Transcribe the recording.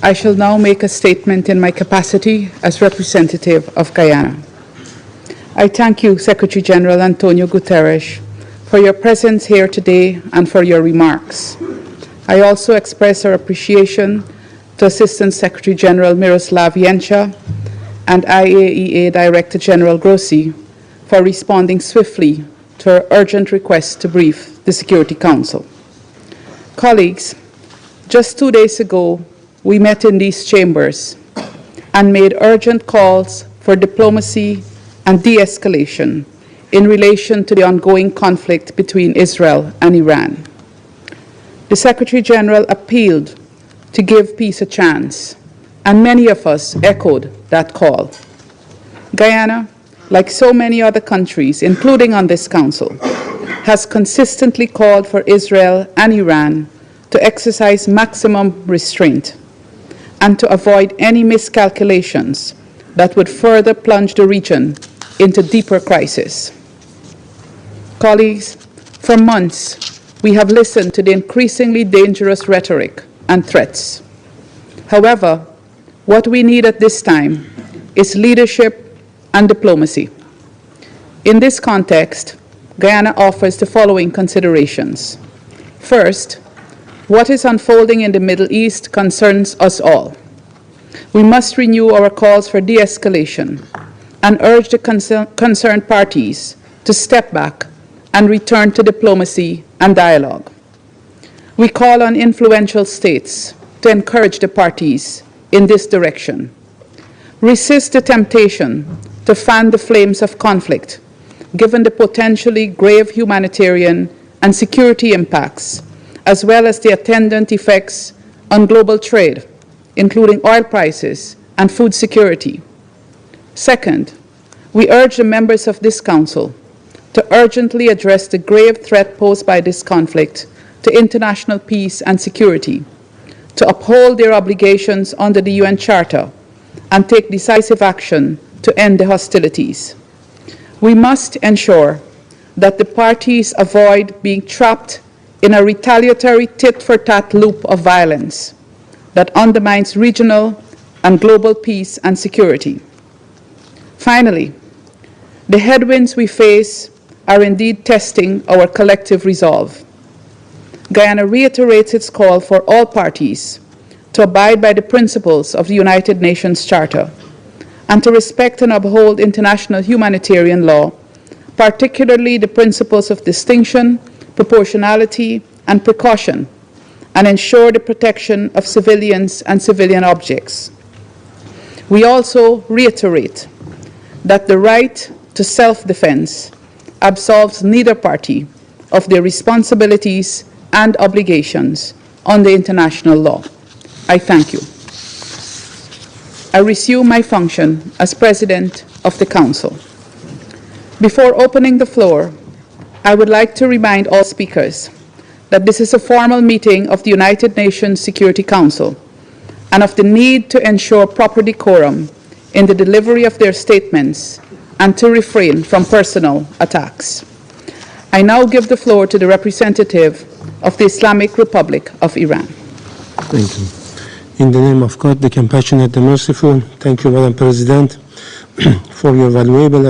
I shall now make a statement in my capacity as representative of Guyana. I thank you, Secretary General Antonio Guterres, for your presence here today and for your remarks. I also express our appreciation to Assistant Secretary General Miroslav Yencha and IAEA Director General Grossi for responding swiftly to our urgent request to brief the Security Council. Colleagues, just 2 days ago, we met in these chambers and made urgent calls for diplomacy and de-escalation in relation to the ongoing conflict between Israel and Iran. The Secretary General appealed to give peace a chance, and many of us echoed that call. Guyana, like so many other countries, including on this Council, has consistently called for Israel and Iran to exercise maximum restraint and to avoid any miscalculations that would further plunge the region into deeper crisis. Colleagues, for months, we have listened to the increasingly dangerous rhetoric and threats. However, what we need at this time is leadership and diplomacy. In this context, Guyana offers the following considerations. First, what is unfolding in the Middle East concerns us all. We must renew our calls for de-escalation and urge the concerned parties to step back and return to diplomacy and dialogue. We call on influential states to encourage the parties in this direction. Resist the temptation to fan the flames of conflict, given the potentially grave humanitarian and security impacts, as well as the attendant effects on global trade, including oil prices and food security. Second, we urge the members of this Council to urgently address the grave threat posed by this conflict to international peace and security, to uphold their obligations under the UN Charter, and take decisive action to end the hostilities. We must ensure that the parties avoid being trapped in a retaliatory tit-for-tat loop of violence that undermines regional and global peace and security. Finally, the headwinds we face are indeed testing our collective resolve. Guyana reiterates its call for all parties to abide by the principles of the United Nations Charter and to respect and uphold international humanitarian law, particularly the principles of distinction, proportionality, and precaution, and ensure the protection of civilians and civilian objects. We also reiterate that the right to self-defense absolves neither party of their responsibilities and obligations under international law. I thank you. I resume my function as President of the Council. Before opening the floor, I would like to remind all speakers that this is a formal meeting of the United Nations Security Council and of the need to ensure proper decorum in the delivery of their statements and to refrain from personal attacks. I now give the floor to the representative of the Islamic Republic of Iran. Thank you. In the name of God, the compassionate, the merciful, thank you, Madam President, for your valuable efforts.